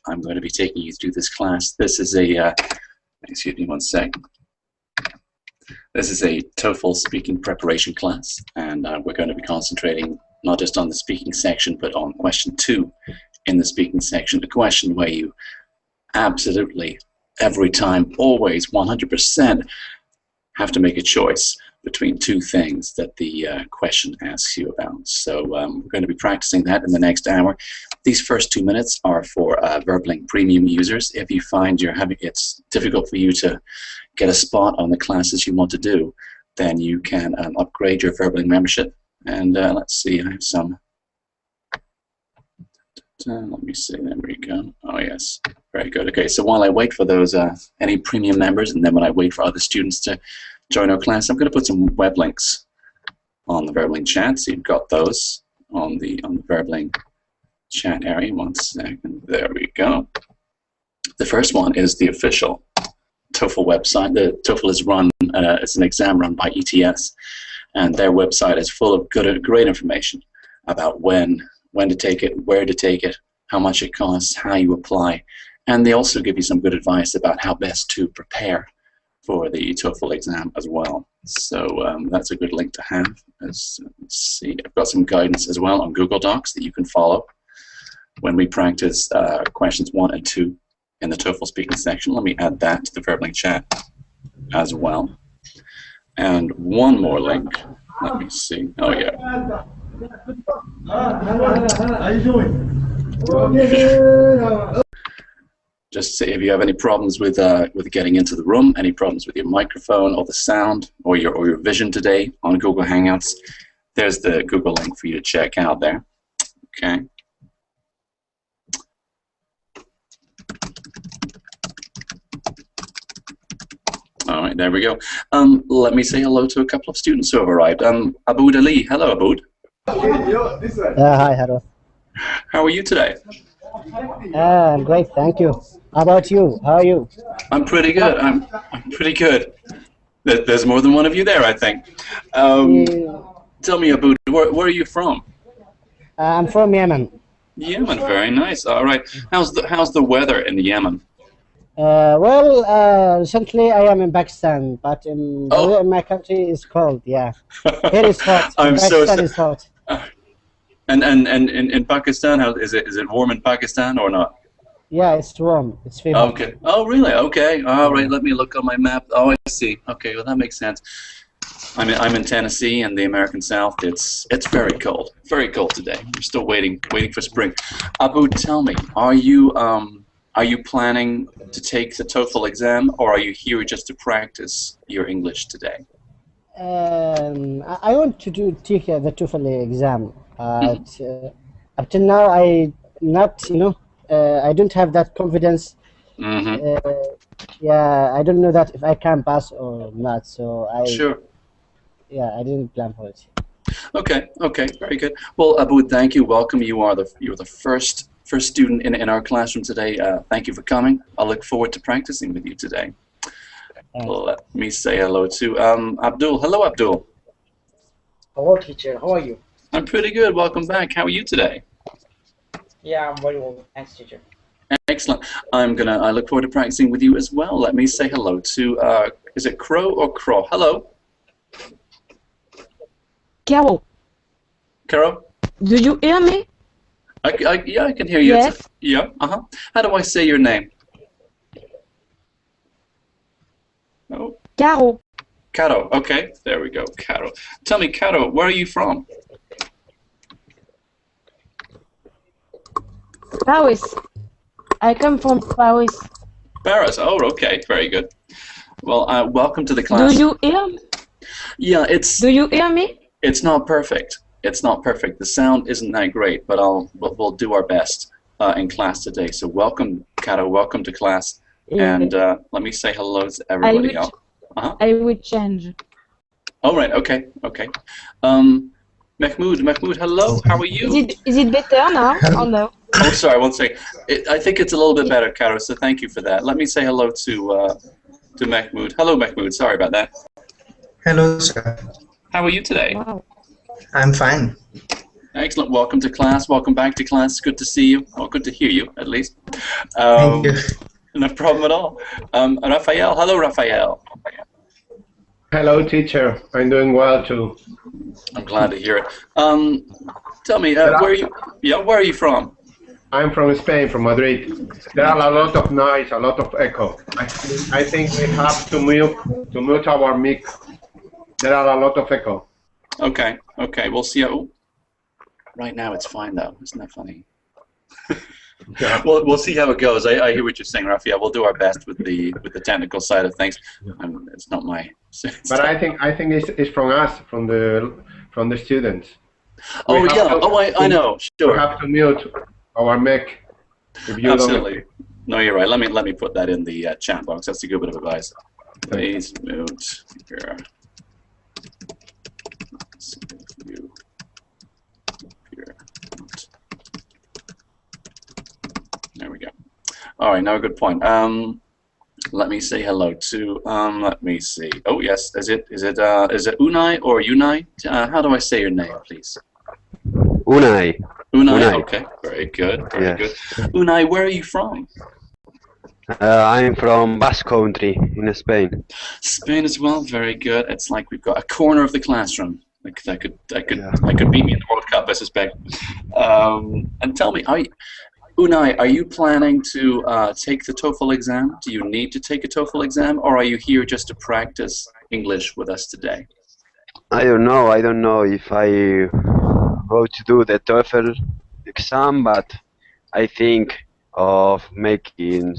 I'm going to be taking you through this class. This is a, excuse me one sec. This is a Toefl speaking preparation class, and we're going to be concentrating not just on the speaking section, but on question 2 in the speaking section, a question where you absolutely, every time, always, 100% have to make a choice between two things that the question asks you about. So we're going to be practicing that in the next hour. These first 2 minutes are for VerbLink Premium users. If you find it's difficult for you to get a spot on the classes you want to do, then you can upgrade your VerbLink membership. And let's see, I have some. Let me see, there we go. Oh yes, very good. Okay, so while I wait for those any premium members, and then when I wait for other students to join our class, I'm going to put some web links on the VerbLink chat. So you've got those on the VerbLink chat area. 1 second. There we go. The first one is the official Toefl website. The Toefl is run. It's an exam run by ETS, and their website is full of great information about when to take it, where to take it, how much it costs, how you apply, and they also give you some good advice about how best to prepare for the Toefl exam as well. So that's a good link to have. Let's see, I've got some guidance as well on Google Docs that you can follow when we practice questions 1 and 2 in the Toefl speaking section. Let me add that to the VerbLink chat as well. And one more link. Let me see. Oh yeah. How you doing? Just say if you have any problems with getting into the room, any problems with your microphone or the sound or your vision today on Google Hangouts, there's the Google link for you to check out there. Okay. All right, there we go. Let me say hello to a couple of students who have arrived. Aboud Ali. Hello, Aboud. Hi, hello. How are you today? I'm great, thank you. How about you? How are you? I'm pretty good. I'm pretty good. There's more than one of you there, I think. Tell me, Aboud, where are you from? I'm from Yemen. Yemen, very nice. All right. How's the weather in Yemen? Recently I am in Pakistan, but in my country is cold. Yeah, it is hot. Pakistan is hot. And in Pakistan, how is it warm in Pakistan or not? Yeah, it's warm. It's very hot. Okay. Oh, really? Okay. All right. Let me look on my map. Oh, I see. Okay. Well, that makes sense. I'm in Tennessee, in the American South. It's very cold. Very cold today. We're still waiting for spring. Abu, tell me, are you planning to take the Toefl exam, or are you here just to practice your English today? I want to take the Toefl exam. Up till now, I don't have that confidence. Yeah, I don't know that if I can pass or not. So I didn't plan for it. Okay, very good. Well, Abu, thank you. Welcome. You're the first student in our classroom today. Thank you for coming. I look forward to practicing with you today. Let me say hello to Abdul. Hello, Abdul. Hello, teacher. How are you? I'm pretty good. Welcome back. How are you today? Yeah, I'm very well. Thanks, teacher. Excellent. I look forward to practicing with you as well. Let me say hello to, is it Crow or Crow? Hello. Carol. Carol? Do you hear me? Yeah, I can hear you. Yes. Yeah. How do I say your name? Oh. Caro. Caro. Okay. There we go. Caro. Tell me, Caro, where are you from? Paris. I come from Paris. Paris. Oh, okay. Very good. Well, welcome to the class. Do you hear me? Yeah, it's. Do you hear me? It's not perfect. It's not perfect. The sound isn't that great, but we'll do our best in class today. So welcome, Caro. Welcome to class. And let me say hello to everybody else. I will change. All right. Okay. Mahmoud, hello. How are you? Is it better now or no? Oh, sorry. One second. I think it's a little bit better, Caro. So thank you for that. Let me say hello to Mahmoud. Hello, Mahmoud. Sorry about that. Hello, sir. How are you today? Wow. I'm fine. Excellent. Welcome to class. Welcome back to class. Good to see you. Well, good to hear you, at least. Thank you. No problem at all. Raphael. Hello, Raphael. Hello, teacher. I'm doing well too. I'm glad to hear it. Tell me, where are you? Yeah, where are you from? I'm from Spain, from Madrid. There are a lot of noise, a lot of echo. I think we have to mute our mic. There are a lot of echo. Okay. Okay. We'll see how. Right now, it's fine though. Isn't that funny? Yeah. We'll see how it goes. I hear what you're saying, Raphael. We'll do our best with the technical side of things. It's not my. But I think it's from us, from the students. Oh yeah. Oh, I know. Sure. We have to mute our mic. If you Absolutely. No, you're right. Let me put that in the chat box. That's a good bit of advice. Please mute your. There we go. All right, now a good point. Let me say hello to. Let me see. Oh yes, is it Unai or Unai? How do I say your name, please? Unai. Unai. Okay, very good. Very good. Unai, where are you from? I'm from Basque Country in Spain. Spain as well. Very good. It's like we've got a corner of the classroom. Like that could beat me in the World Cup, I suspect. And tell me, Unai, are you planning to take the TOEFL exam? Do you need to take a TOEFL exam, or are you here just to practice English with us today? I don't know. I don't know if I go to do the TOEFL exam, but I think of making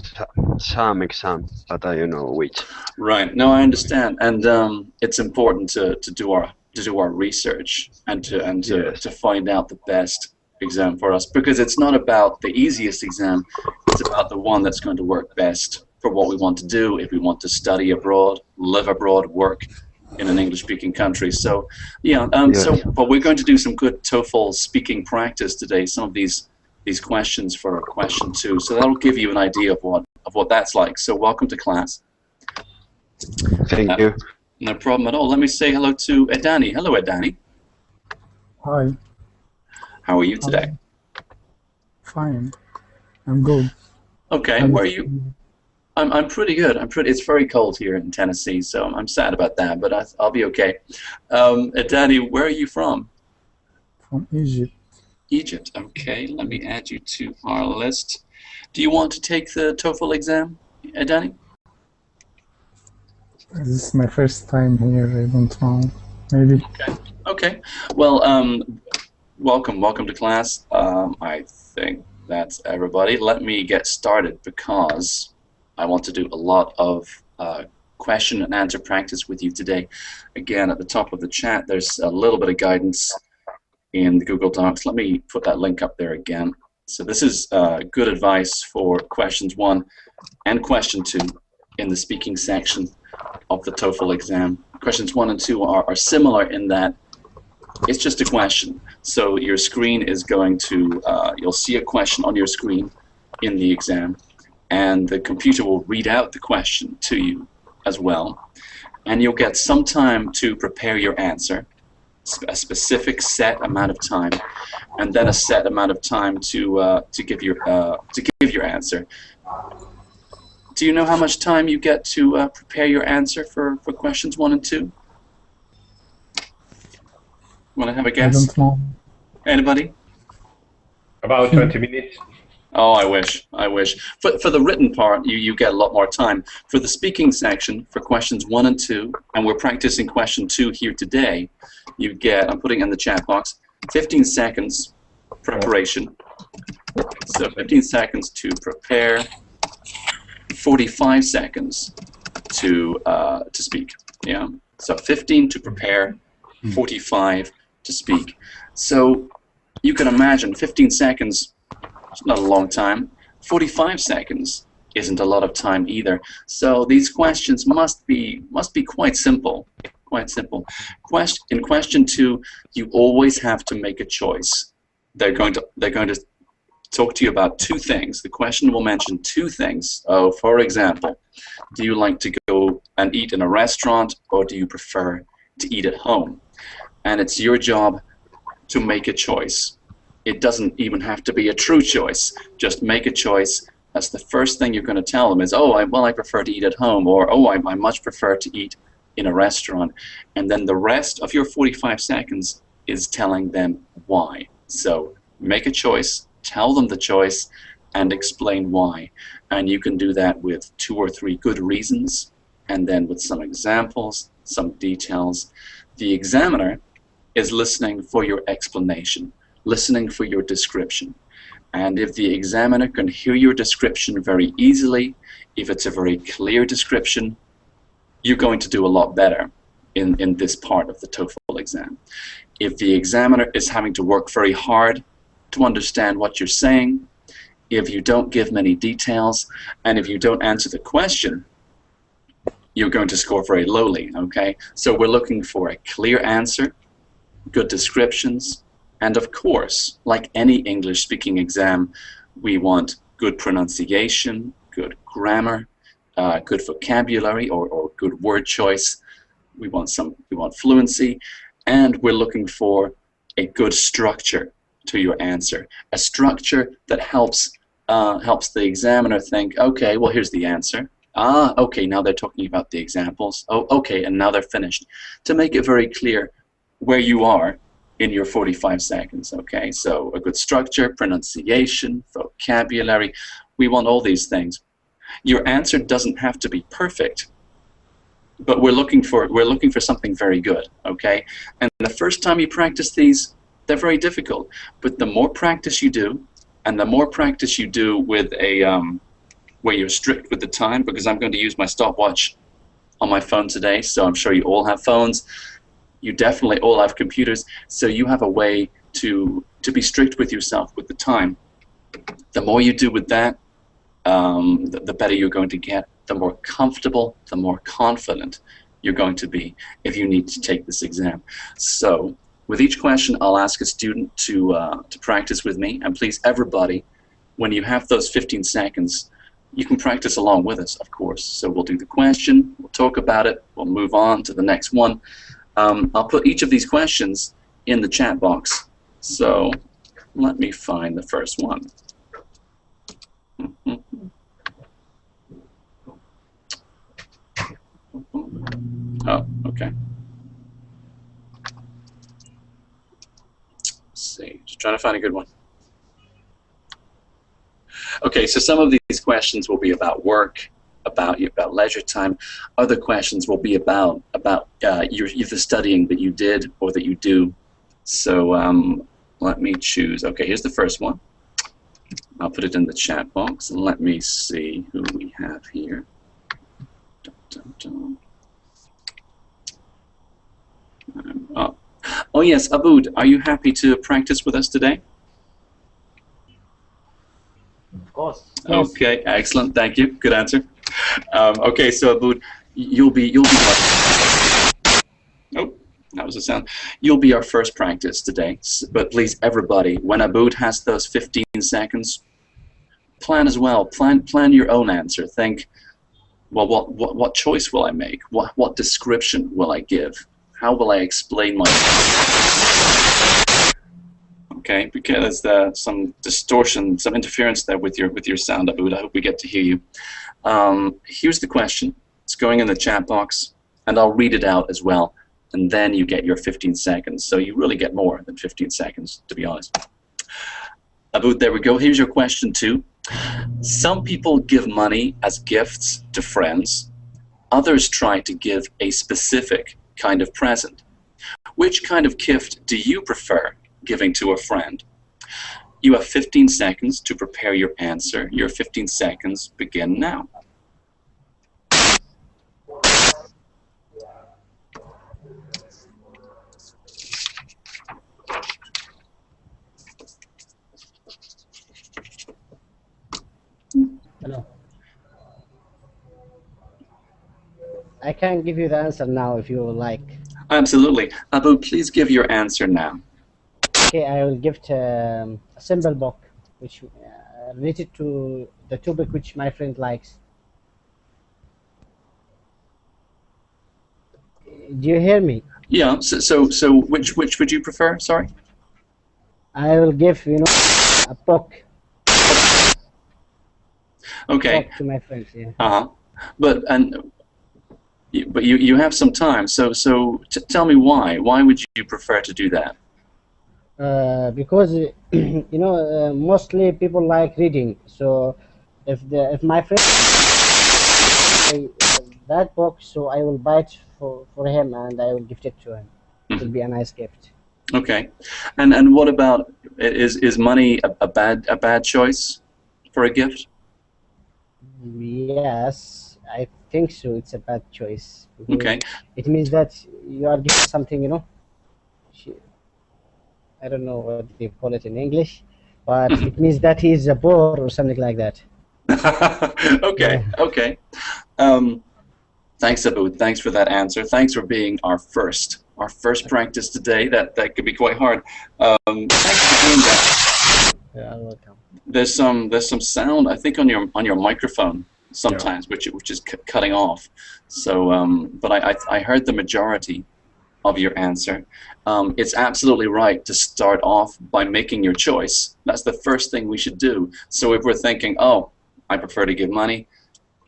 some exam, but I don't know which. Right. No, I understand, and it's important to do our research and to find out the best exam for us, because it's not about the easiest exam, it's about the one that's going to work best for what we want to do, if we want to study abroad, live abroad, work in an English-speaking country. So yeah, but we're going to do some good TOEFL speaking practice today, some of these questions for question 2, so that'll give you an idea of what that's like. So welcome to class. Thank you. No problem at all. Let me say hello to Edani. Hello, Edani. Hi. How are you today? Fine. I'm good. Okay. Where are you? I'm pretty good. It's very cold here in Tennessee, so I'm sad about that, but I'll be okay. Edani, where are you from? From Egypt. Egypt. Okay. Let me add you to our list. Do you want to take the TOEFL exam, Edani? This is my first time here. I don't know. Maybe. Okay. Okay. Well, welcome to class. I think that's everybody. Let me get started because I want to do a lot of question and answer practice with you today. Again, at the top of the chat, there's a little bit of guidance in the Google Docs. Let me put that link up there again. So this is good advice for questions 1 and question 2 in the speaking section of the TOEFL exam. Questions 1 and 2 are similar in that it's just a question. So your screen is going to, you'll see a question on your screen in the exam, and the computer will read out the question to you as well. And you'll get some time to prepare your answer, a specific set amount of time, and then a set amount of time to give your answer. Do you know how much time you get to prepare your answer for questions 1 and 2? Want to have a guess? I don't know. Anybody? About 20 minutes. Oh, I wish. I wish. For the written part, you get a lot more time. For the speaking section, for questions 1 and 2, and we're practicing question 2 here today, you get, I'm putting in the chat box, 15 seconds preparation. So 15 seconds to prepare, 45 seconds to speak. Yeah. So 15 to prepare, 45 to speak. So you can imagine 15 seconds. It's not a long time. 45 seconds isn't a lot of time either. So these questions must be quite simple. Quite simple. In question 2, you always have to make a choice. They're going to talk to you about 2 things. The question will mention 2 things. Oh, for example, do you like to go and eat in a restaurant, or do you prefer to eat at home? and it's your job to make a choice. It doesn't even have to be a true choice. Just make a choice. That's the first thing you're going to tell them is, oh, I prefer to eat at home, or oh, I much prefer to eat in a restaurant. And then the rest of your 45 seconds is telling them why. So make a choice, tell them the choice, and explain why. And you can do that with 2 or 3 good reasons, and then with some examples, some details. The examiner is listening for your explanation, listening for your description. And if the examiner can hear your description very easily, if it's a very clear description, you're going to do a lot better in this part of the TOEFL exam. If the examiner is having to work very hard to understand what you're saying, if you don't give many details, and if you don't answer the question, you're going to score very lowly, okay? So we're looking for a clear answer, good descriptions, and of course, like any English-speaking exam, we want good pronunciation, good grammar, good vocabulary or good word choice. We want fluency, and we're looking for a good structure to your answer, a structure that helps the examiner think, okay, well, here's the answer. Ah, okay, now they're talking about the examples. Oh, okay, and now they're finished. To make it very clear where you are in your 45 seconds, okay? So a good structure, pronunciation, vocabulary, we want all these things. Your answer doesn't have to be perfect, but we're looking for something very good, okay? And the first time you practice these, they're very difficult. But the more practice you do, and the more practice you do with a where you're strict with the time, because I'm going to use my stopwatch on my phone today, so I'm sure you all have phones. You definitely all have computers, so you have a way to be strict with yourself with the time. The more you do with that, the better you're going to get, the more comfortable, the more confident you're going to be if you need to take this exam. So with each question, I'll ask a student to practice with me, and please, everybody, when you have those 15 seconds, you can practice along with us, of course. So we'll do the question, we'll talk about it, we'll move on to the next one. I'll put each of these questions in the chat box. So let me find the first one. Oh, okay. Let's see, just trying to find a good one. Okay, so some of these questions will be about work, about leisure time. Other questions will be about the studying that you did or that you do. So let me choose. Okay, here's the first one. I'll put it in the chat box, and let me see who we have here. Dun, dun, dun. Oh yes, Aboud, are you happy to practice with us today? Of course. Yes. Okay, excellent. Thank you. Good answer. Okay, so Aboud, you'll be oh, that was a sound. You'll be our first practice today. But please, everybody, when Aboud has those 15 seconds, plan as well. Plan your own answer. Think, well, what choice will I make? What description will I give? How will I explain myself? Okay, because there's some distortion, some interference there with your sound, Aboud. I hope we get to hear you. Here's the question. It's going in the chat box, and I'll read it out as well. And then you get your 15 seconds. So you really get more than 15 seconds, to be honest. Aboud, there we go. Here's your question 2. Some people give money as gifts to friends. Others try to give a specific kind of present. Which kind of gift do you prefer giving to a friend? You have 15 seconds to prepare your answer. Your 15 seconds begin now. Hello. I can give you the answer now if you like. Absolutely. Abu, please give your answer now. Okay, I will give a symbol book which related to the topic which my friend likes. Do you hear me? Yeah. So which would you prefer? Sorry. I will give, a book Okay. to my friends. Yeah. Uh-huh. But you have some time. So tell me why. Why would you prefer to do that? Because mostly people like reading. So if my friend that book, so I will buy it for him and I will gift it to him. It will be a nice gift. Okay. And what about is money a bad choice for a gift? Yes, I think so. It's a bad choice because Okay. it means that you are giving something, I don't know what they call it in English, but it means that he is a poor or something like that. Okay. Yeah. Okay. Thanks, Abu. Thanks for that answer. Thanks for being our first practice today. That could be quite hard. Thanks for doing that. You're welcome. There's some sound I think on your microphone sometimes, which is cutting off. So, but I heard the majority of your answer. It's absolutely right to start off by making your choice. That's the first thing we should do. So if we're thinking, oh, I prefer to give money,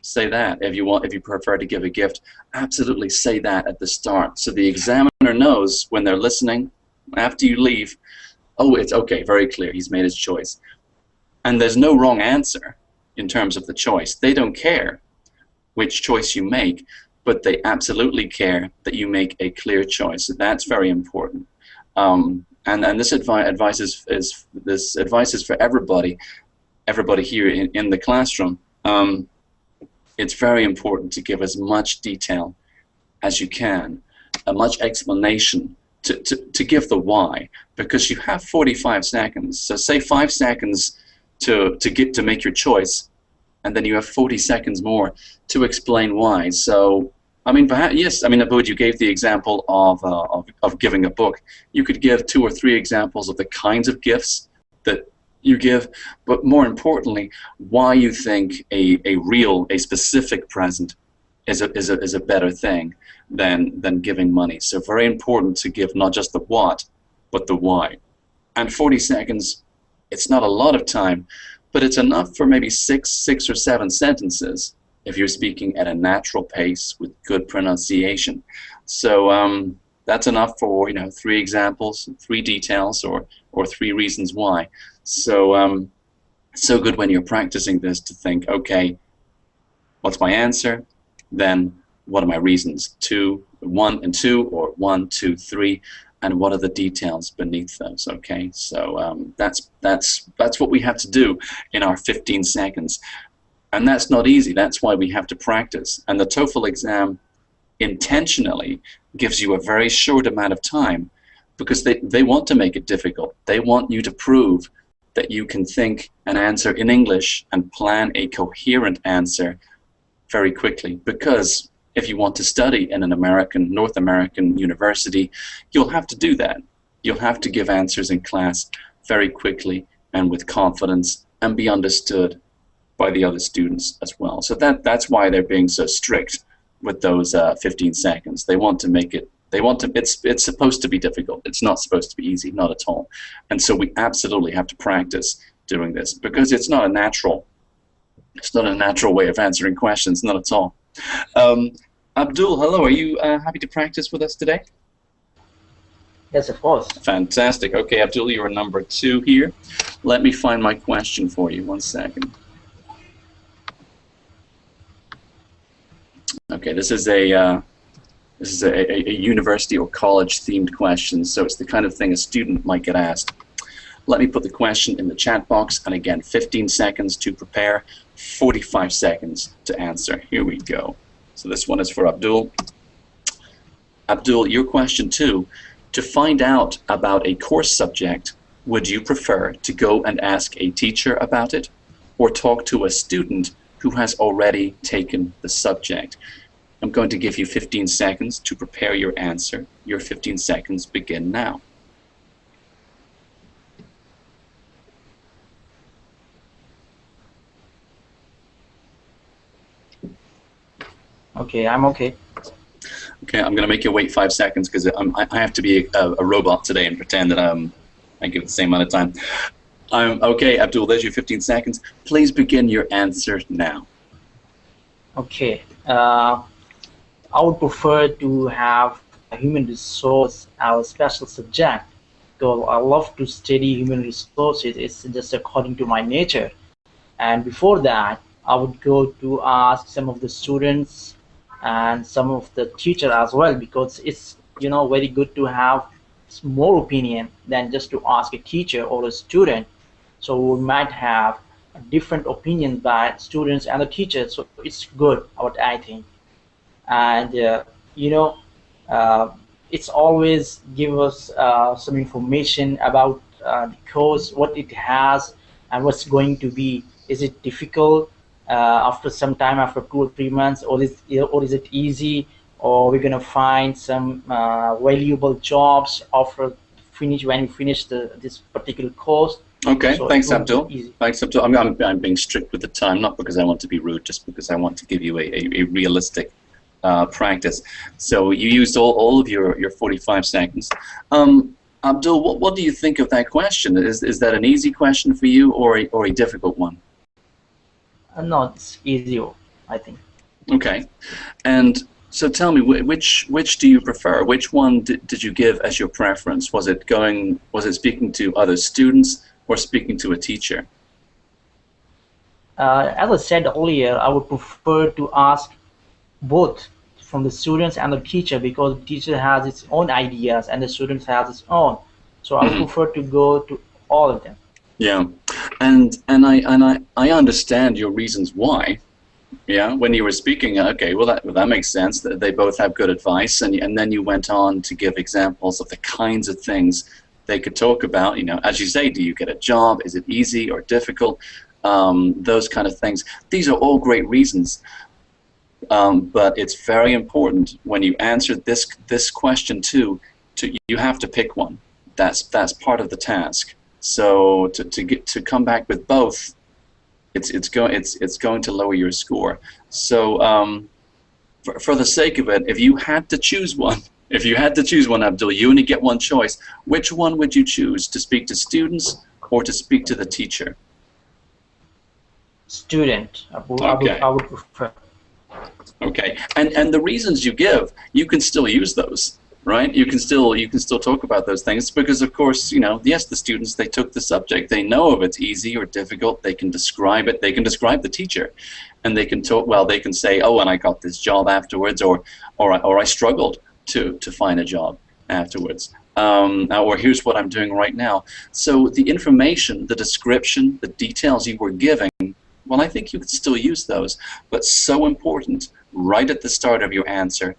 say that. If you prefer to give a gift, absolutely say that at the start. So the examiner knows when they're listening, after you leave, oh, it's okay, very clear, he's made his choice. And there's no wrong answer in terms of the choice. They don't care which choice you make, but they absolutely care that you make a clear choice. So that's very important. And this advice is for everybody here in the classroom. It's very important to give as much detail as you can, as much explanation to give the why, because you have 45 seconds. So say 5 seconds to make your choice, and then you have 40 seconds more to explain why. So I mean, perhaps, yes, I mean, Abud, you gave the example of giving a book. You could give 2 or 3 examples of the kinds of gifts that you give, but more importantly, why you think a specific present is a better thing than giving money. So very important to give not just the what, but the why. And 40 seconds, it's not a lot of time, but it's enough for maybe 6 or 7 sentences if you're speaking at a natural pace with good pronunciation. So that's enough for 3 examples, 3 details, or 3 reasons why. So so good when you're practicing this to think, okay, what's my answer? Then what are my reasons? 1 and 2, or 1, 2, 3, and what are the details beneath those? Okay, so that's what we have to do in our 15 seconds. And that's not easy. That's why we have to practice. And the TOEFL exam intentionally gives you a very short amount of time because they want to make it difficult. They want you to prove that you can think and answer in English and plan a coherent answer very quickly. Because if you want to study in an North American university, you'll have to do that. You'll have to give answers in class very quickly and with confidence and be understood by the other students as well. So that's why they're being so strict with those 15 seconds. They want to make it, it's supposed to be difficult. It's not supposed to be easy, not at all. And so we absolutely have to practice doing this because it's not a natural way of answering questions, not at all. Abdul, hello, are you happy to practice with us today? Yes, of course. Fantastic. Okay, Abdul, you're number 2 here. Let me find my question for you. 1 second. Okay, this is a university or college themed question, so it's the kind of thing a student might get asked. Let me put the question in the chat box, and again, 15 seconds to prepare, 45 seconds to answer. Here we go. So this one is for Abdul. Abdul, your question 2. To find out about a course subject, would you prefer to go and ask a teacher about it or talk to a student who has already taken the subject? I'm going to give you 15 seconds to prepare your answer. Your 15 seconds begin now. Okay, I'm okay. Okay, I'm going to make you wait 5 seconds because I have to be a robot today and pretend that I give it the same amount of time. Okay, Abdul, there's your 15 seconds. Please begin your answer now. Okay. I would prefer to have a human resource as a special subject because I love to study human resources. It's just according to my nature. And before that, I would go to ask some of the students and some of the teacher as well, because it's very good to have more opinion than just to ask a teacher or a student. So we might have different opinions by students and the teachers. So it's good, what I think. And it's always give us some information about the course, what it has, and what's going to be. Is it difficult after some time, after 2 or 3 months, or is it easy, or we're gonna find some valuable jobs after when you finish this particular course? Okay, So thanks, it won't Abdul. be easy. Thanks, Abdul. I'm being strict with the time, not because I want to be rude, just because I want to give you a realistic practice. So you used all of your 45 seconds. Abdul, what do you think of that question? Is that an easy question for you or a difficult one? No, it's easier, I think. Okay, and so tell me, which do you prefer? Which one did you give as your preference? Was it speaking to other students or speaking to a teacher? As I said earlier, I would prefer to ask both from the students and the teacher, because the teacher has its own ideas and the students has its own. So I would prefer to go to all of them. Yeah, and I understand your reasons why. Yeah, when you were speaking, okay, well that makes sense. That they both have good advice, and then you went on to give examples of the kinds of things they could talk about. As you say, do you get a job? Is it easy or difficult? Those kind of things. These are all great reasons. But it's very important when you answer this question too. You have to pick one. That's part of the task. So to come back with both, it's going to lower your score. So for the sake of it, if you had to choose one, Abdul, you only get one choice. Which one would you choose, to speak to students or to speak to the teacher? Student. I would prefer. Okay, and the reasons you give, you can still use those, right? You can still talk about those things because, of course, yes, the students, they took the subject, they know if it's easy or difficult, they can describe it, they can describe the teacher, and they can talk. Well, they can say, oh, and I got this job afterwards, or I struggled to find a job afterwards, or here's what I'm doing right now. So the information, the description, the details you were giving, well, I think you could still use those, but so important right at the start of your answer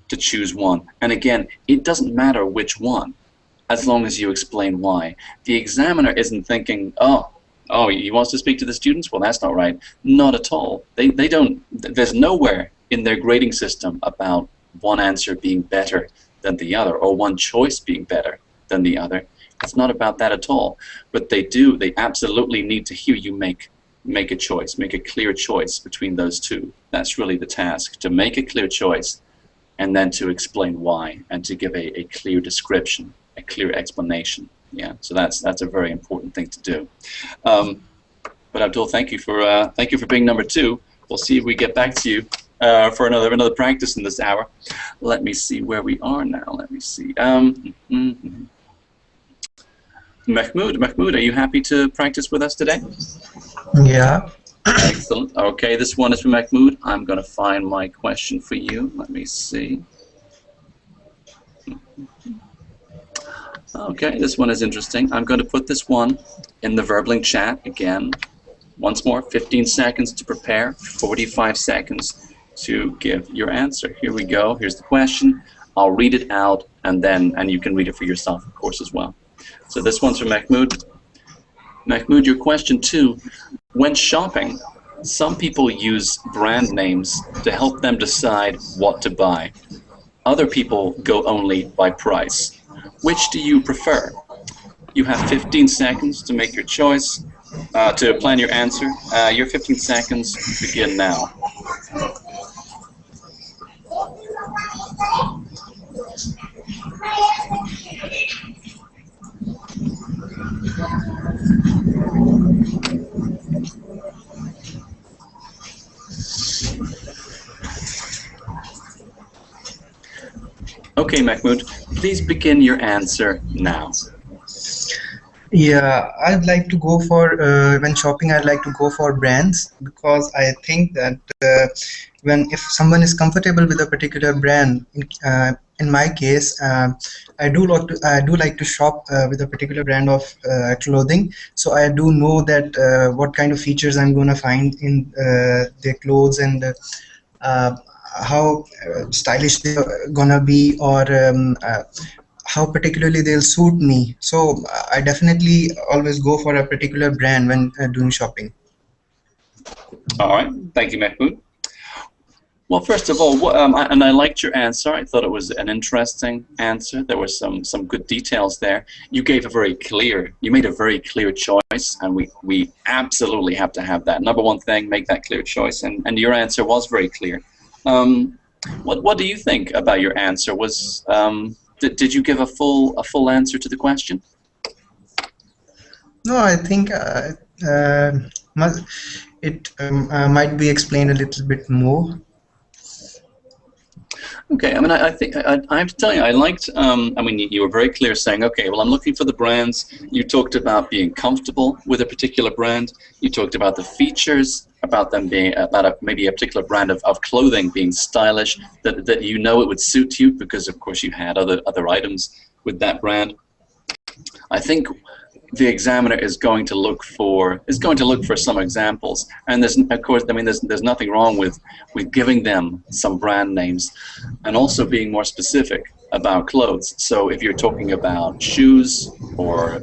to choose one. And again, it doesn't matter which one, as long as you explain why. The examiner isn't thinking, oh, he wants to speak to the students? Well, that's not right. Not at all. They don't. There's nowhere in their grading system about one answer being better than the other, or one choice being better than the other. It's not about that at all. But they absolutely need to hear you make a choice, make a clear choice between those two. That's really the task, to make a clear choice and then to explain why and to give a clear description, a clear explanation. Yeah, so that's a very important thing to do. But Abdul, thank you for being number 2. We'll see if we get back to you for another practice in this hour. Let me see where we are now. Let me see. Mahmoud, are you happy to practice with us today? Yeah. Excellent. Okay, this one is for Mahmoud. I'm going to find my question for you. Let me see. Okay, this one is interesting. I'm going to put this one in the Verbling chat again. Once more, 15 seconds to prepare, 45 seconds to give your answer. Here we go. Here's the question. I'll read it out, and you can read it for yourself, of course, as well. So this one's for Mahmoud. Mahmoud, your question 2. When shopping, some people use brand names to help them decide what to buy. Other people go only by price. Which do you prefer? You have 15 seconds to make your choice, to plan your answer. Your 15 seconds begin now. Okay, Mahmoud, please begin your answer now. Yeah, I'd like to go for when shopping. I'd like to go for brands because I think that when if someone is comfortable with a particular brand, in my case, I do like to shop with a particular brand of clothing. So I do know that what kind of features I'm gonna find in their clothes and uh, how stylish they're gonna be, or how particularly they'll suit me. So I definitely always go for a particular brand when doing shopping. All right, thank you, Mahmoud. Well, first of all, and I liked your answer. I thought it was an interesting answer. There were some good details there. You made a very clear choice, and we absolutely have to have that. Number one thing, make that clear choice, and your answer was very clear. What do you think about your answer? Did you give a full answer to the question? No, I think it might be explained a little bit more. Okay, I mean, I think I have to tell you, I liked. I mean, you were very clear, saying, okay, well, I'm looking for the brands. You talked about being comfortable with a particular brand. You talked about the features, about them being maybe a particular brand of clothing being stylish, that you know it would suit you because, of course, you had other items with that brand. I think the examiner is going to look for some examples, and there's nothing wrong with giving them some brand names, and also being more specific about clothes. So if you're talking about shoes or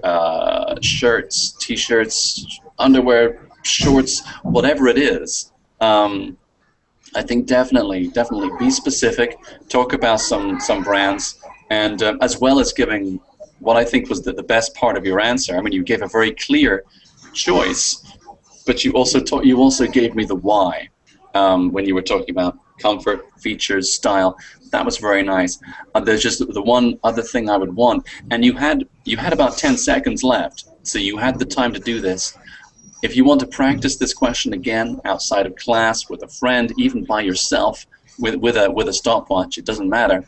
shirts, t-shirts, underwear, shorts, whatever it is, I think definitely be specific. Talk about some brands, and as well as giving what I think was the best part of your answer. I mean, you gave a very clear choice, but you also gave me the why when you were talking about comfort, features, style. That was very nice. There's just the one other thing I would want, and you had about 10 seconds left, so you had the time to do this. If you want to practice this question again outside of class, with a friend, even by yourself, with a stopwatch, it doesn't matter.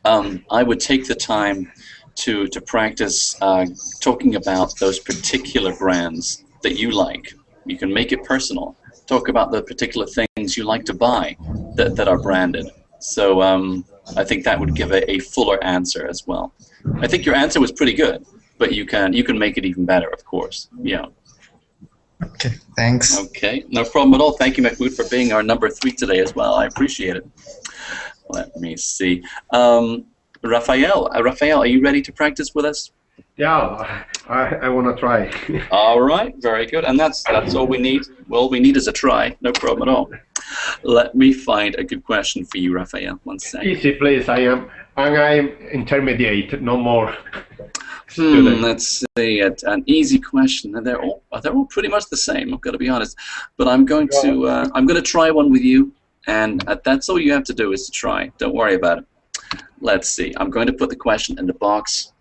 I would take the time to practice talking about those particular brands that you like. You can make it personal. Talk about the particular things you like to buy that are branded. So I think that would give a fuller answer as well. I think your answer was pretty good, but you can make it even better, of course. Yeah. Okay, thanks. Okay, no problem at all. Thank you, Mahmoud, for being our number 3 today as well. I appreciate it. Let me see. Raphael, are you ready to practice with us? Yeah, I want to try. All right, very good. And that's all we need. All we need is a try. No problem at all. Let me find a good question for you, Raphael. One second. Easy, please. I'm intermediate, no more. Let's see. An easy question. They're all pretty much the same. I've got to be honest. But I'm going to try one with you, and that's all you have to do is to try. Don't worry about it. Let's see. I'm going to put the question in the box.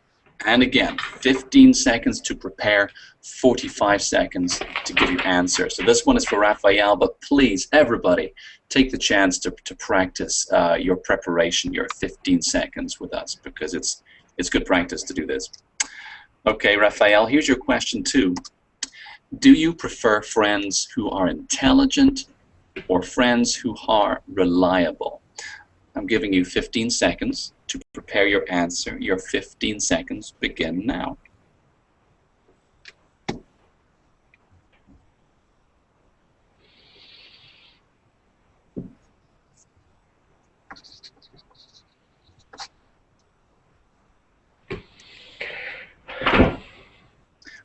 And again, 15 seconds to prepare, 45 seconds to give your answer. So this one is for Raphael, but please, everybody, take the chance to practice your preparation, your 15 seconds with us, because it's good practice to do this. Okay, Raphael, here's your question 2. Do you prefer friends who are intelligent or friends who are reliable? I'm giving you 15 seconds to prepare your answer. Your 15 seconds begin now.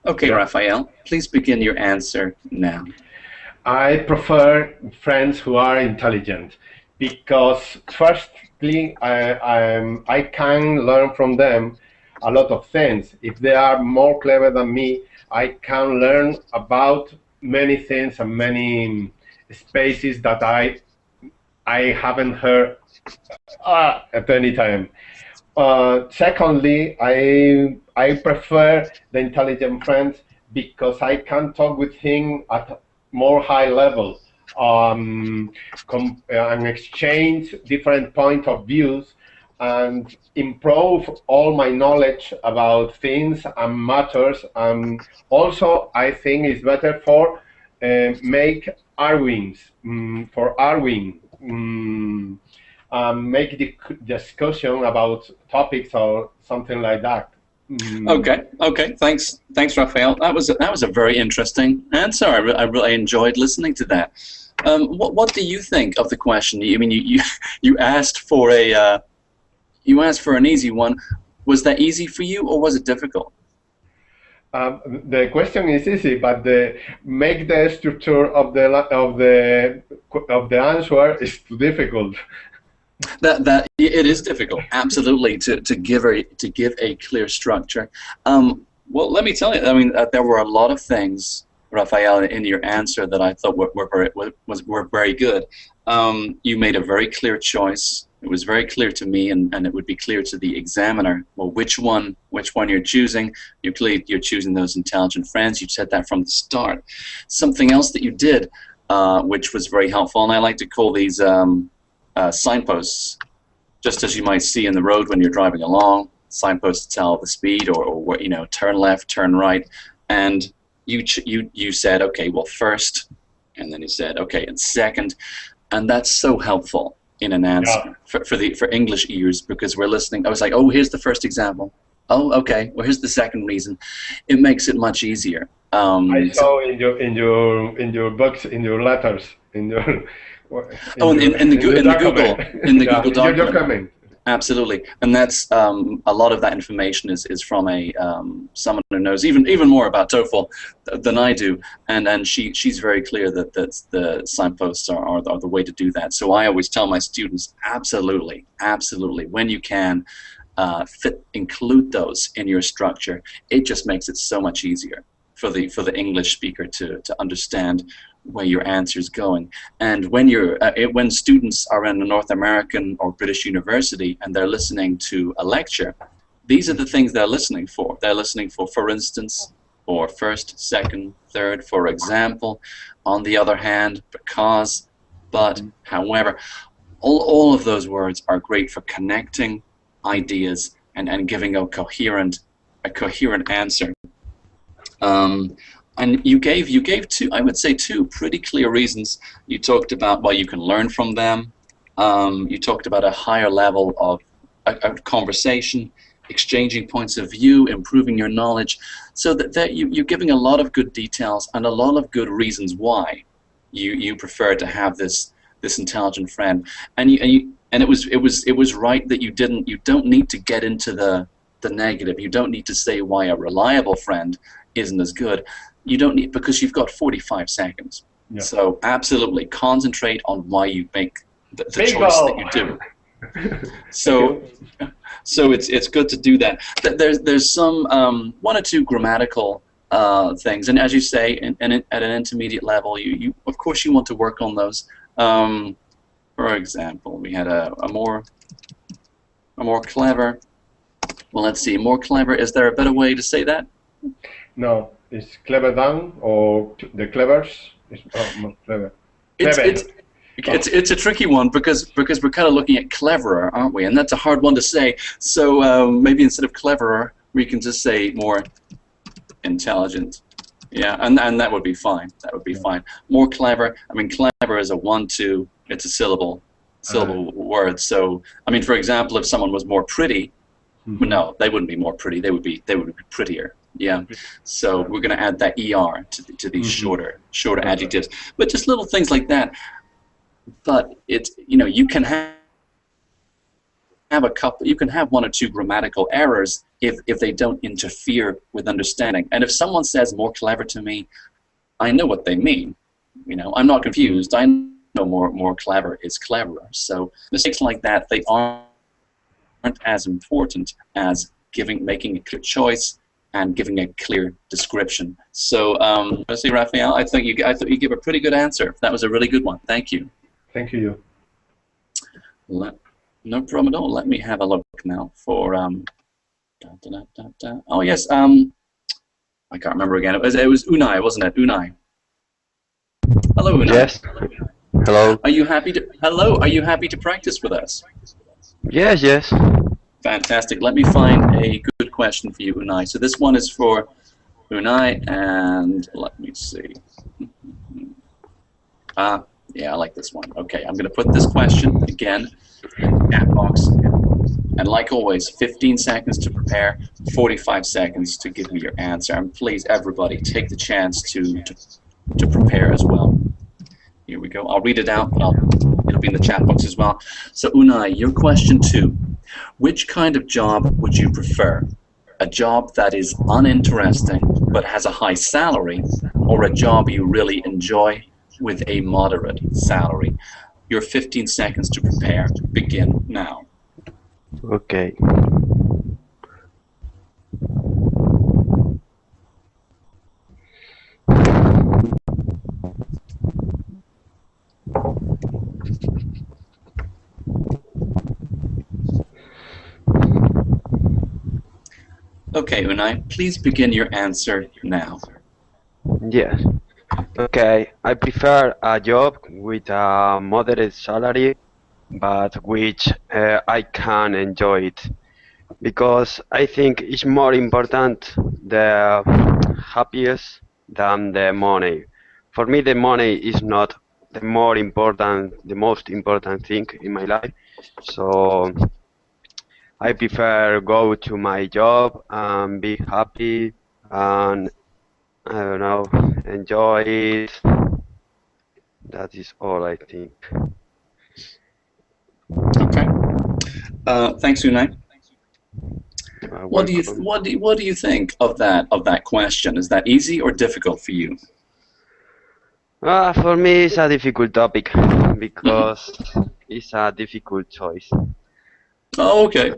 Okay, Raphael, please begin your answer now. I prefer friends who are intelligent, because firstly, I can learn from them a lot of things. If they are more clever than me, I can learn about many things and many spaces that I haven't heard at any time. Secondly, I prefer the intelligent friends because I can talk with him at more high level and exchange different point of views and improve all my knowledge about things and matters. And also, I think it's better for make arguings for arguing. Make the discussion about topics or something like that. Okay. Thanks, Raphael. That was a very interesting answer. I really enjoyed listening to that. What do you think of the question? I mean, you asked for an easy one. Was that easy for you, or was it difficult? The question is easy, but make the structure of the answer is too difficult. That it is difficult, absolutely, to give a clear structure. Well, let me tell you. I mean, there were a lot of things, Raphael, in your answer that I thought were very good. You made a very clear choice. It was very clear to me, and it would be clear to the examiner. Well, which one you're choosing? You're choosing those intelligent friends. You said that from the start. Something else that you did, which was very helpful, and I like to call these signposts, just as you might see in the road when you're driving along. Signposts tell the speed, or turn left, turn right, and you said, okay, well, first, and then you said, okay, and second, and that's so helpful in an answer for English ears, because we're listening. I was like, oh, here's the first example. Oh, okay. Well, here's the second reason. It makes it much easier. I saw in your books, in your letters, in the Google document. Absolutely, and that's a lot of that information is from someone who knows even more about Toefl than I do, and she's very clear that the signposts are the way to do that. So I always tell my students, absolutely, when you can include those in your structure. It just makes it so much easier for the English speaker to understand where your answer is going. And when students are in a North American or British university and they're listening to a lecture, these are the things they're listening for. They're listening for instance, or first, second, third, for example, on the other hand, because, but, however. All of those words are great for connecting ideas and giving a coherent answer. And you gave two, I would say, two pretty clear reasons. You talked about why you can learn from them. You talked about a higher level of a conversation, exchanging points of view, improving your knowledge. So that you're giving a lot of good details and a lot of good reasons why you prefer to have this intelligent friend. And it was right that you don't need to get into the negative. You don't need to say why a reliable friend isn't as good. You don't need, because you've got 45 seconds. Yeah. So absolutely concentrate on why you make the choice that you do. So it's good to do that. There's some one or two grammatical things, and as you say, at an intermediate level, you of course you want to work on those. For example, we had a more clever. Well, let's see, more clever. Is there a better way to say that? No, it's clever than, or the clevers. It's more clever. It's a tricky one because we're kind of looking at cleverer, aren't we? And that's a hard one to say. So maybe instead of cleverer, we can just say more intelligent. Yeah, and that would be fine. That would be fine. More clever. I mean, clever is a 1-2. It's a syllable word. So I mean, for example, if someone was more pretty, no, they wouldn't be more pretty. They would be prettier. Yeah. So we're going to add that er to these shorter adjectives. But just little things like that. But it's, you can have a couple. You can have one or two grammatical errors if they don't interfere with understanding. And if someone says more clever to me, I know what they mean. I'm not confused. I know more clever is cleverer. So mistakes like that, they aren't as important as making a clear choice and giving a clear description. So, let's see, Raphael, I thought you gave a pretty good answer. That was a really good one. Thank you. Thank you. No problem at all. Let me have a look now for oh yes, I can't remember again. It was Unai, wasn't it? Unai. Hello, Unai. Yes. Hello. Are you happy to practice with us? Yes, yes. Fantastic. Let me find a good question for you, Unai. So this one is for Unai, and let me see. Yeah, I like this one. Okay, I'm going to put this question again in the chat box. And like always, 15 seconds to prepare, 45 seconds to give me your answer. And please, everybody, take the chance to prepare as well. Here we go. I'll read it out, but it'll be in the chat box as well. So Unai, your question 2. Which kind of job would you prefer? A job that is uninteresting but has a high salary, or a job you really enjoy with a moderate salary? Your 15 seconds to prepare begin now. Okay. Okay, Unai, please begin your answer now. Yes. Okay, I prefer a job with a moderate salary, but which I can enjoy it, because I think it's more important the happiest than the money. For me, the money is not the most important thing in my life. So I prefer go to my job and be happy and I don't know, enjoy it. That is all I think. Okay. Thanks, Unai. What Welcome. do you think of that question? Is that easy or difficult for you? For me, it's a difficult topic because it's a difficult choice. Oh, okay.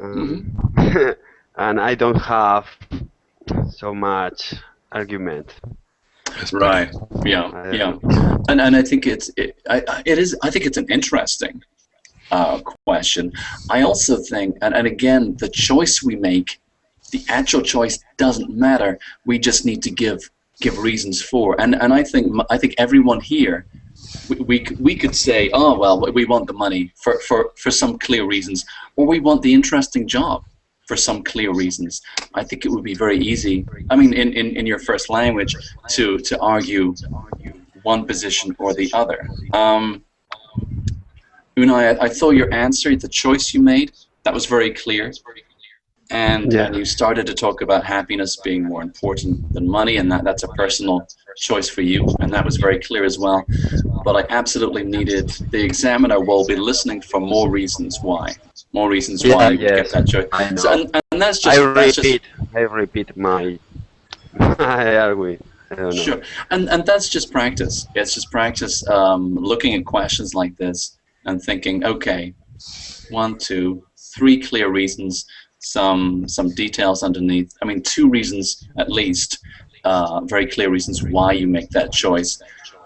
And I don't have so much argument. Right. Yeah. Yeah. And I think I think it's an interesting question. I also think, and again, the choice we make, the actual choice doesn't matter. We just need to give reasons for. And I think everyone here, we could say, oh well, we want the money for some clear reasons, or we want the interesting job for some clear reasons. I think it would be very easy. I mean, in your first language, to argue one position or the other. Unai, I thought your answer, the choice you made, that was very clear. And you started to talk about happiness being more important than money, and that's a personal choice for you, and that was very clear as well. But I absolutely needed, the examiner will be listening for more reasons why. More reasons why you get that choice. I know. So, and that's just I repeat my I argue. I don't know. Sure, and that's just practice. It's just practice looking at questions like this and thinking, okay, 1, 2, 3 clear reasons, some details underneath. I mean, 2 reasons at least, very clear reasons why you make that choice,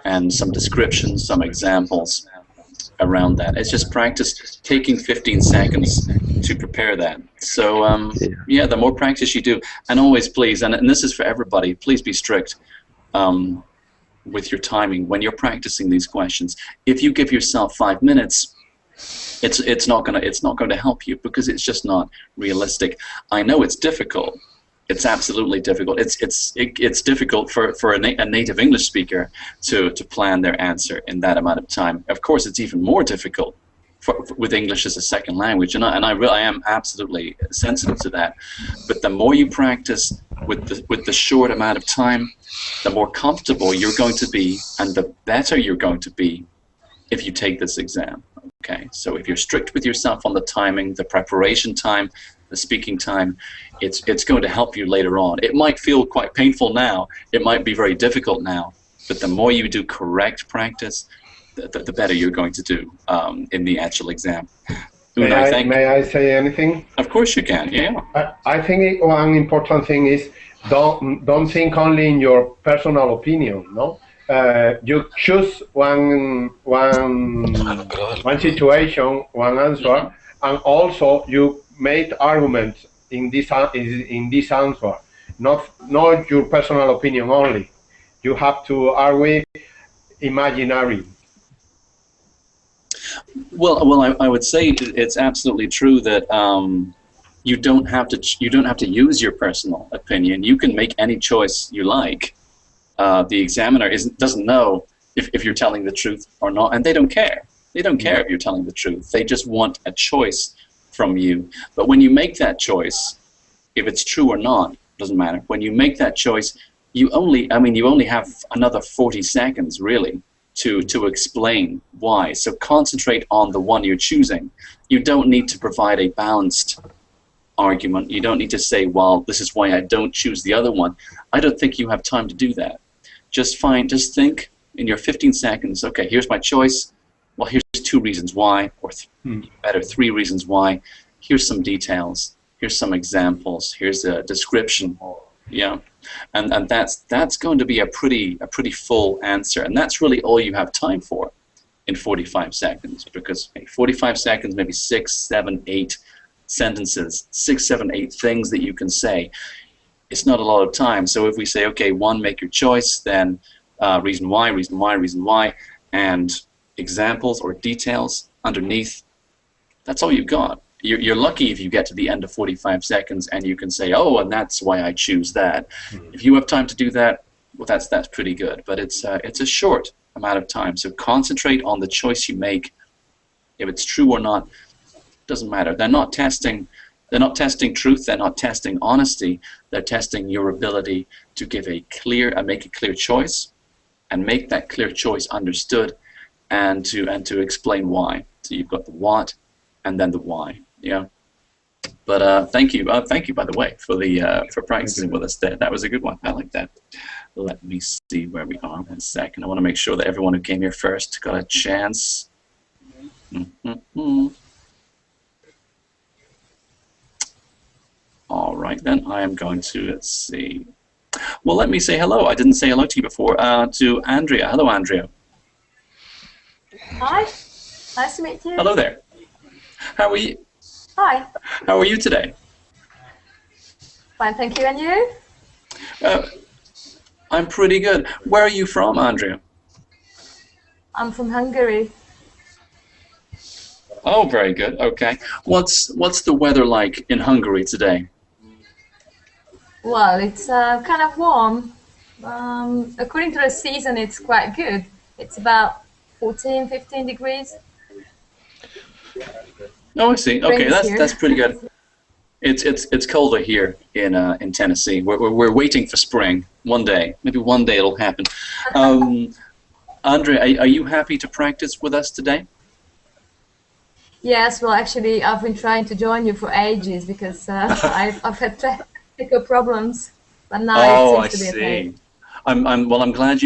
and some descriptions, some examples around that. It's just practice taking 15 seconds to prepare that. So yeah, the more practice you do, and always please, and this is for everybody, please be strict with your timing when you're practicing these questions. If you give yourself 5 minutes, it's not going to help you, because it's just not realistic. I know it's difficult. It's absolutely difficult. It's difficult for a native English speaker to plan their answer in that amount of time. Of course, it's even more difficult with English as a second language, and I am absolutely sensitive to that. But the more you practice with the short amount of time, the more comfortable you're going to be, and the better you're going to be if you take this exam. Okay, so if you're strict with yourself on the timing, the preparation time, the speaking time, it's going to help you later on. It might feel quite painful now, it might be very difficult now, but the more you do correct practice, the better you're going to do in the actual exam. May I say anything? Of course you can, yeah. I think one important thing is don't think only in your personal opinion, no? You choose one situation, one answer, and also you made arguments in this answer, not your personal opinion only. You have to argue imaginary. Well, I would say it's absolutely true that you don't have to use your personal opinion. You can make any choice you like. The examiner doesn't know if you're telling the truth or not, and they don't care. They don't care if you're telling the truth. They just want a choice from you. But when you make that choice, if it's true or not, doesn't matter. When you make that choice, you only have another 40 seconds really to explain why. So concentrate on the one you're choosing. You don't need to provide a balanced argument. You don't need to say, well, this is why I don't choose the other one. I don't think you have time to do that. Just think in your 15 seconds, okay, here's my choice. Well, here's 2 reasons why, or better, 3 reasons why. Here's some details. Here's some examples. Here's a description. Yeah, and that's going to be a pretty full answer, and that's really all you have time for in 45 seconds, because 45 seconds, maybe 6, 7, 8 sentences, 6, 7, 8 things that you can say. It's not a lot of time. So if we say, okay, 1, make your choice, then reason why, and examples or details underneath, that's all you've got. You're lucky if you get to the end of 45 seconds and you can say, oh, and that's why I choose that. If you have time to do that, well, that's pretty good. But it's a short amount of time. So concentrate on the choice you make. If it's true or not, doesn't matter. They're not testing truth. They're not testing honesty. They're testing your ability to give make a clear choice, and make that clear choice understood, and to explain why. So you've got the what, and then the why. Yeah. But thank you by the way for practicing with us there. That was a good one. I like that. Let me see where we are. 1 second. I want to make sure that everyone who came here first got a chance. All right, then I am going to, let's see. Well, let me say hello. I didn't say hello to you before. To Andrea. Hello, Andrea. Hi. Nice to meet you. Hello there. How are you? Hi. How are you today? Fine, thank you. And you? I'm pretty good. Where are you from, Andrea? I'm from Hungary. Oh, very good. Okay. What's the weather like in Hungary today? Well, it's kind of warm. According to the season, it's quite good. It's about 14, 15 degrees. Oh, I see. Okay, Spring is that's here. pretty good. It's colder here in Tennessee. We're waiting for spring. One day, maybe one day it'll happen. Andrea, are you happy to practice with us today? Yes, well, actually, I've been trying to join you for ages because I've had technical problems, but now it seems to be okay. I'm glad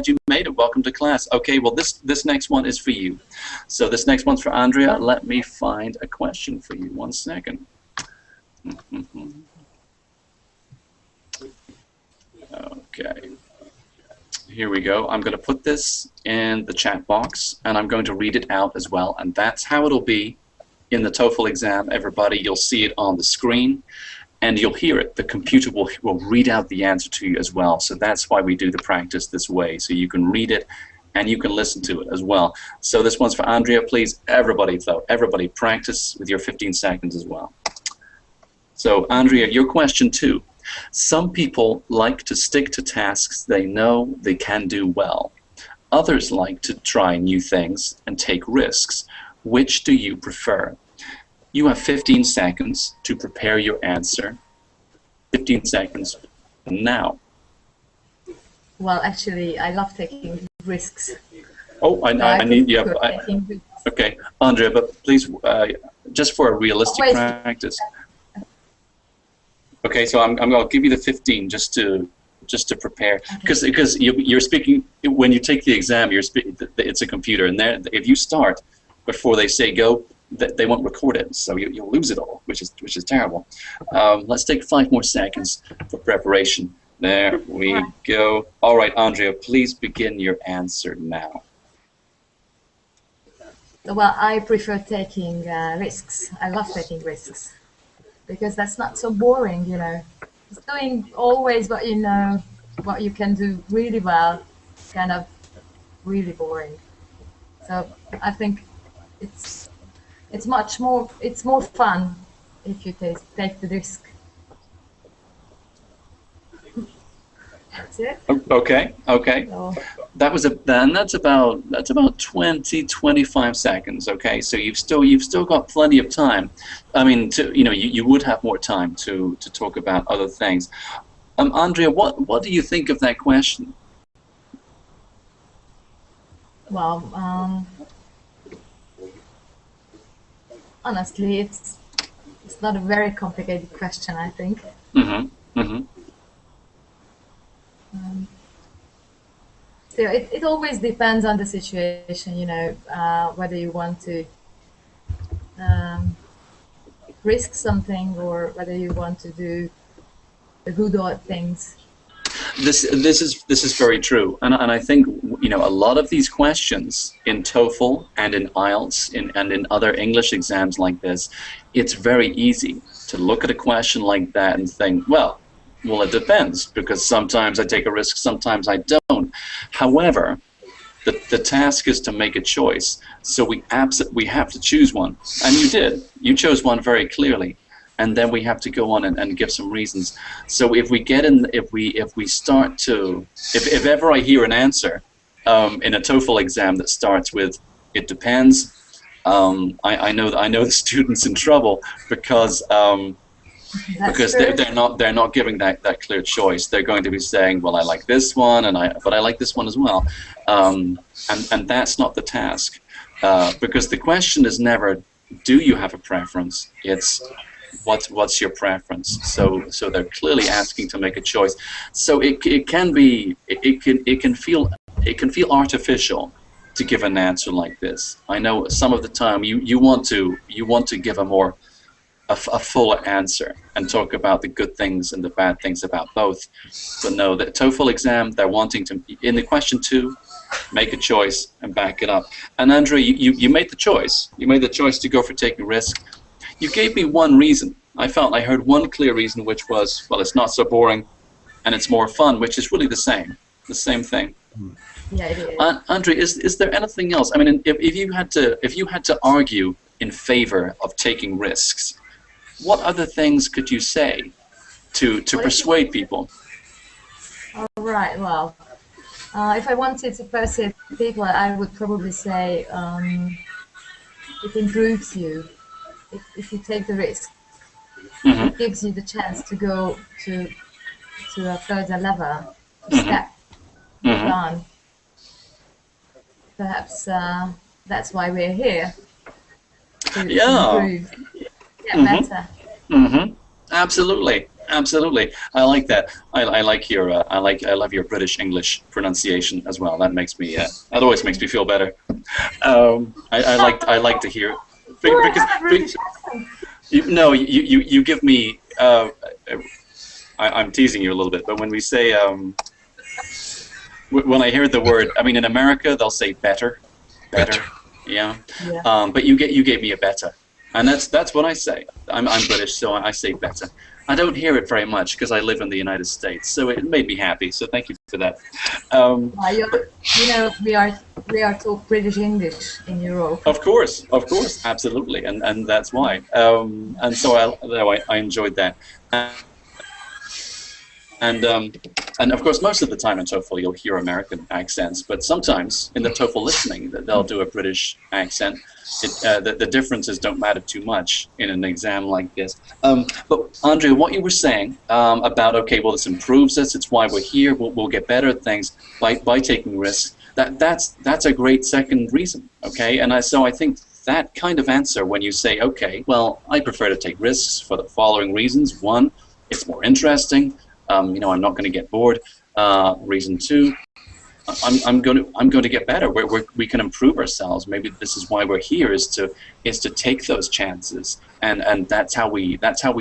you made it. Welcome to class. Okay, well this next one is for you. So this next one's for Andrea. Let me find a question for you. 1 second. Okay. Here we go. I'm going to put this in the chat box, and I'm going to read it out as well. And that's how it'll be in the Toefl exam, everybody. You'll see it on the screen, and you'll hear it. The computer will read out the answer to you as well. So that's why we do the practice this way. So you can read it, and you can listen to it as well. So this one's for Andrea. Please, everybody practice with your 15 seconds as well. So, Andrea, your question 2. Some people like to stick to tasks they know they can do well. Others like to try new things and take risks. Which do you prefer? You have 15 seconds to prepare your answer. 15 seconds now. Well, actually, I love taking risks. Oh, I need you. Okay, Andrea, but please, just for a realistic practice. Okay, so I'm going to give you the 15 just to prepare, because you're speaking when you take the exam. It's a computer, and if you start before they say go, they won't record it, so you'll lose it all, which is terrible. Let's take 5 more seconds for preparation. There we go. All right, Andrea, please begin your answer now. Well, I prefer taking risks. I love taking risks because that's not so boring, you know. Just doing always what you know, what you can do really well, kind of really boring. So I think it's much more, it's more fun if you take the risk. That's it. Okay. So, That's about 20-25 seconds. Okay, so you've still got plenty of time. I mean, you would have more time to talk about other things. Andrea, what do you think of that question? well, honestly, it's not a very complicated question, I think. So it always depends on the situation, whether you want to risk something or whether you want to do the good old things. This is very true, and I think a lot of these questions in TOEFL and in IELTS and in other English exams like this, it's very easy to look at a question like that and think, well, it depends, because sometimes I take a risk, sometimes I don't. However, the task is to make a choice, so we have to choose one, and you did. You chose one very clearly. And then we have to go on and give some reasons. So if we get in, if we start to, if ever I hear an answer in a TOEFL exam that starts with "it depends," I know the student's in trouble because they're not giving that clear choice. They're going to be saying, well, I like this one, but I like this one as well, and that's not the task, because the question is never, do you have a preference? It's what's your preference? So they're clearly asking to make a choice. So it can feel artificial to give an answer like this. I know some of the time you want to give a fuller answer and talk about the good things and the bad things about both. But no, the TOEFL exam, they're wanting to, in the question 2, make a choice and back it up. And Andrea, you made the choice. You made the choice to go for taking risk. You gave me one reason. I felt I heard one clear reason, which was, well, it's not so boring and it's more fun, which is really the same thing. Yeah, it is. Andrea, is there anything else? I mean, if you had to argue in favor of taking risks, what other things could you say to persuade people? All right. Well, if I wanted to persuade people, I would probably say it improves you. If you take the risk, it gives you the chance to go to a further level, step on. Perhaps that's why we're here, to improve, get better. Absolutely. I like that. I love your British English pronunciation as well. That makes me that always makes me feel better. I like to hear. Because you give me. I'm teasing you a little bit, but when we say when I hear the word, I mean, in America they'll say better. Yeah. But you gave me a better, and that's what I say. I'm British, so I say better. I don't hear it very much because I live in the United States, so it made me happy. So thank you for that. We are taught British English in Europe. Of course, absolutely, and that's why. And so I enjoyed that. And of course, most of the time in TOEFL you'll hear American accents, but sometimes in the TOEFL listening they'll do a British accent. The differences don't matter too much in an exam like this. But Andrea, what you were saying about, okay, well, this improves us, it's why we're here, we'll get better at things by taking risks, that's a great second reason, okay? And so I think that kind of answer, when you say, okay, well, I prefer to take risks for the following reasons. 1, it's more interesting. I'm not going to get bored. Reason 2, I'm going to get better. We can improve ourselves. Maybe this is why we're here, is to take those chances, and that's how we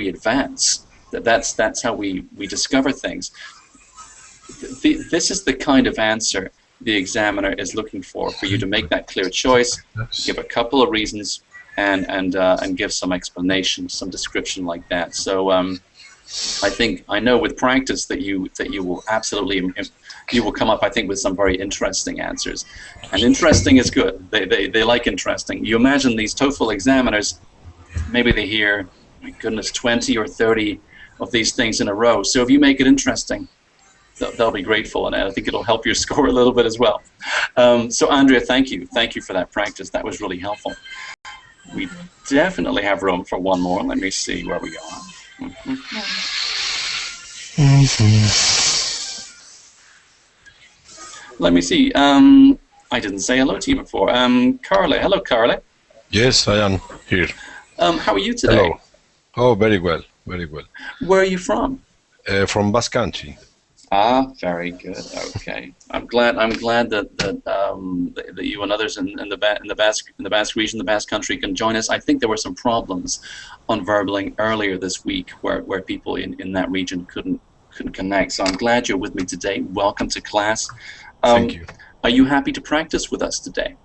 advance. That's how we discover things. This is the kind of answer the examiner is looking for you to make that clear choice, give a couple of reasons, and give some explanation, some description like that. So I know with practice that you will absolutely you will come up, I think, with some very interesting answers. And interesting is good. They like interesting. You imagine these TOEFL examiners, maybe they hear, my goodness, 20 or 30 of these things in a row. So if you make it interesting, they'll be grateful, and I think it'll help your score a little bit as well. So Andrea, thank you for that practice. That was really helpful. We definitely have room for one more. Let me see where we are. Let me see. I didn't say hello to you before. Carly. Hello, Carly. Yes, I am here. How are you today? Hello. Oh, very well, very well. Where are you from? From Basque Country. Ah, very good. Okay, I'm glad that you and others in the Basque region, the Basque Country, can join us. I think there were some problems on Verbaling earlier this week where people in that region couldn't connect. So I'm glad you're with me today. Welcome to class. Thank you. Are you happy to practice with us today?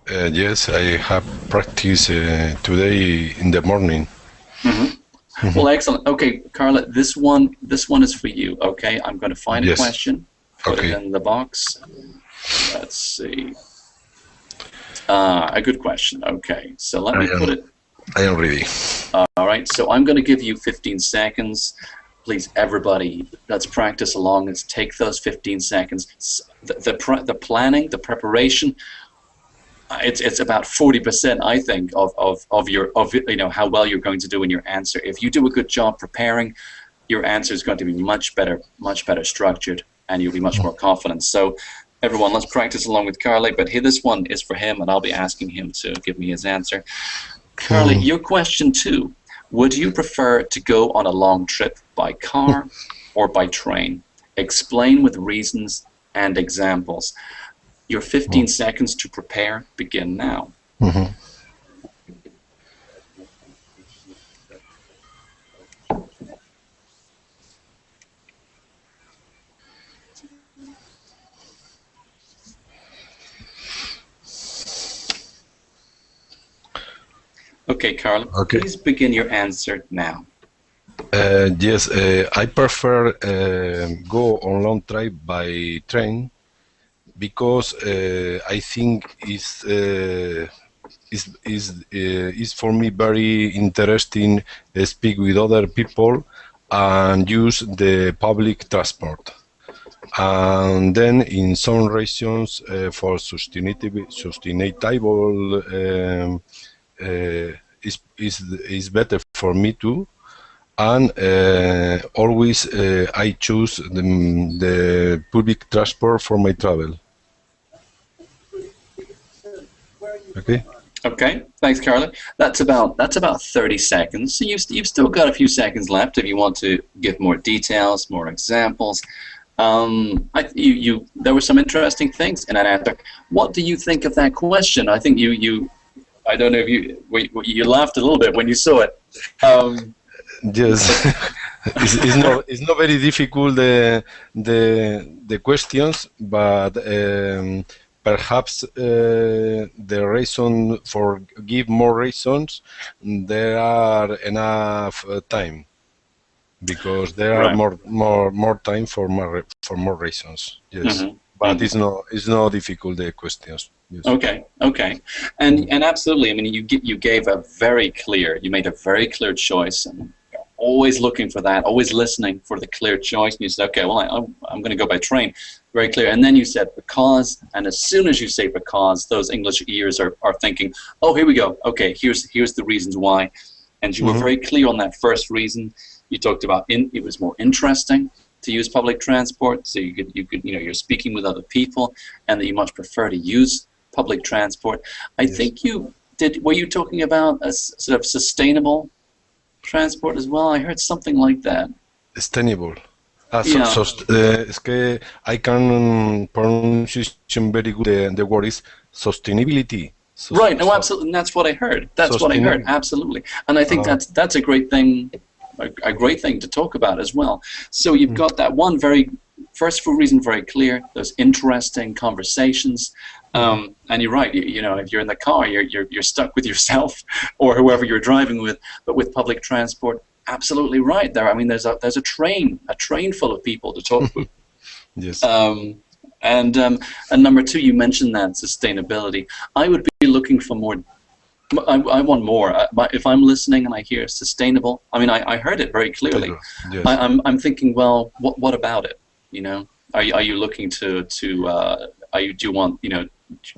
Yes, I have practice today in the morning. Well, excellent. Okay, Carla, this one is for you. Okay, I'm going to find a question, put it in the box. Let's see. A good question. Okay, so let me put it. I am ready. All right, so I'm going to give you 15 seconds. Please, everybody, let's practice along. Let's take those 15 seconds. The planning, the preparation. It's about 40%, I think, of you know, how well you're going to do in your answer. If you do a good job preparing, your answer is going to be much better structured, and you'll be much more confident. So, everyone, let's practice along with Carly. But here, this one is for him, and I'll be asking him to give me his answer. Carly, your question 2: would you prefer to go on a long trip by car or by train? Explain with reasons and examples. Your 15 seconds to prepare begin now. Okay, Carl, please begin your answer now. Yes, I prefer go on long trip by train, because I think is for me very interesting speak with other people and use the public transport. And then in some regions for sustainable is better for me too. And always I choose the public transport for my travel. Okay. Okay. Thanks, Carla. That's about 30 seconds. So you've still got a few seconds left if you want to give more details, more examples. There were some interesting things in that answer. What do you think of that question? I think I don't know if you laughed a little bit when you saw it. Yes, it's not very difficult the questions, but perhaps the reason for give more reasons, there are enough time, because there are more time for more reasons. Yes, but it's not difficult the questions. Yes. Okay, and absolutely. I mean, you gave a very clear. You made a very clear choice, and always looking for that, always listening for the clear choice. And you said, okay, well, I'm going to go by train. Very clear. And then you said because, and as soon as you say because, those English ears are thinking, oh, here we go. Okay, here's the reasons why. And you were very clear on that first reason. You talked about it was more interesting to use public transport, so you could you're speaking with other people, and that you much prefer to use public transport. I think were you talking about a sort of sustainable transport as well? I heard something like that. Sustainable. Es que I can pronunciation very good. The word is sustainability. Right. No, absolutely. And that's what I heard. That's what I heard. Absolutely. And I think that's a great thing. A great thing to talk about as well. So you've got that one first reason very clear. Those interesting conversations. And you're right. If you're in the car, you're stuck with yourself or whoever you're driving with. But with public transport, absolutely right there. I mean, there's a train full of people to talk to. Yes. And number two, you mentioned that sustainability. I would be looking for more. I want more. If I'm listening and I hear sustainable, I mean, I heard it very clearly. Yes. I'm thinking, well, what about it? You know, are you looking to do you want, you know?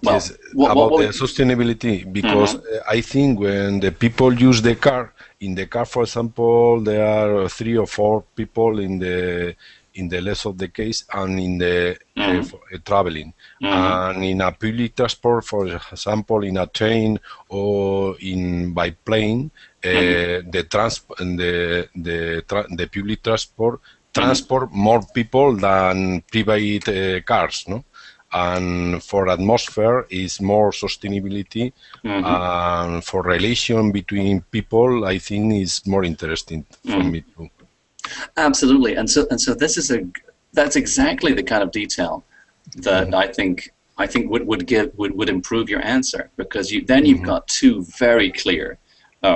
Well, yes, about the sustainability, because I think when the people use the car, in the car, for example, there are 3 or 4 people in the less of the case, and in the traveling, and in a public transport, for example, in a train or by plane, the public transport more people than private cars, no? And for atmosphere is more sustainability, and for relation between people, I think is more interesting for me too. Absolutely, and so this is that's exactly the kind of detail that I think would improve your answer, because you've got 2 very clear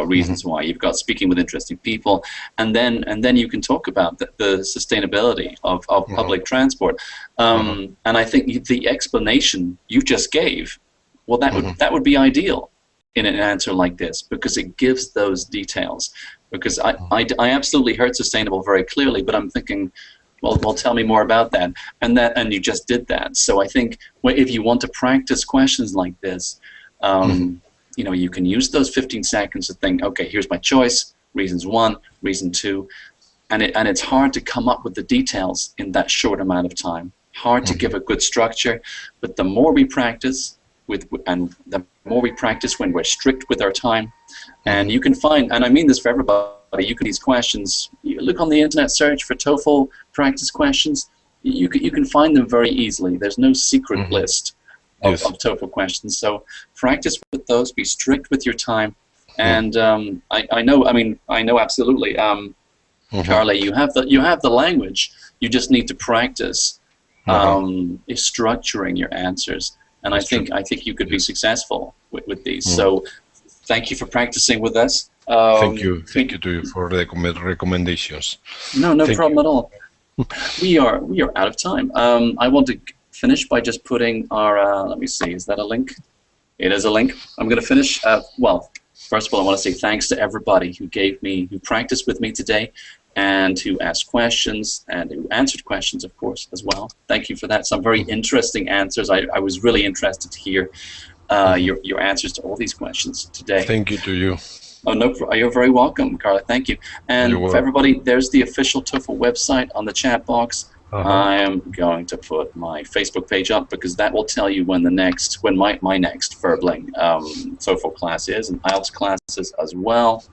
reasons why. You've got speaking with interesting people, and then you can talk about the sustainability of public transport. And I think the explanation you just gave, well, that would be ideal in an answer like this, because it gives those details. Because I absolutely heard sustainable very clearly, but I'm thinking, well, tell me more about that. And you just did that. So I think if you want to practice questions like this, you know, you can use those 15 seconds to think, okay, here's my choice, reasons 1, reason 2, and it's hard to come up with the details in that short amount of time. Hard to give a good structure, but the more we practice and the more we practice when we're strict with our time, and you can find, and I mean this for everybody, you can these questions. You look on the internet, search for TOEFL practice questions. You can find them very easily. There's no secret list of TOEFL questions. So practice with those. Be strict with your time. And I know absolutely. Charlie, you have the language. You just need to practice structuring your answers. And I think you could be successful with these. So thank you for practicing with us. Thank you to you for the recommendations. No problem at all. We are out of time. I want to finish by just putting our. Let me see. Is that a link? It is a link. I'm going to finish. Well, first of all, I want to say thanks to everybody who practiced with me today, and who asked questions and who answered questions, of course, as well. Thank you for that. Some very interesting answers. I was really interested to hear your answers to all these questions today. Thank you to you. Oh, no, you're very welcome, Carla. Thank you. And for everybody, there's the official TOEFL website on the chat box. I am going to put my Facebook page up, because that will tell you when my next Verbling TOEFL class is, and IELTS classes as well.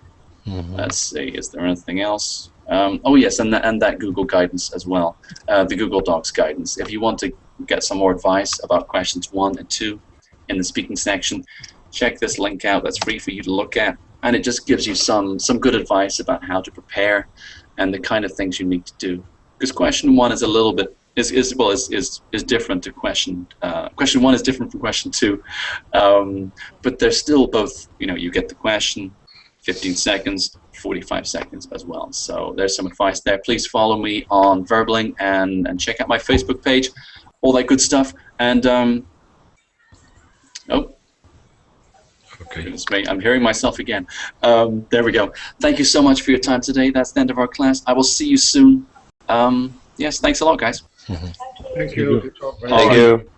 Let's see, is there anything else? Oh yes, and that Google guidance as well, the Google Docs guidance. If you want to get some more advice about questions 1 and 2 in the speaking section, check this link out. That's free for you to look at, and it just gives you some good advice about how to prepare and the kind of things you need to do. Because question 1 is a little bit is different to question 1 is different from question 2, but they're still both. You know, you get the question, 15 seconds, 45 seconds as well. So there's some advice there. Please follow me on Verbling and check out my Facebook page, all that good stuff. And goodness me, I'm hearing myself again. There we go. Thank you so much for your time today. That's the end of our class. I will see you soon. Yes, thanks a lot, guys. Thank you. Thank you.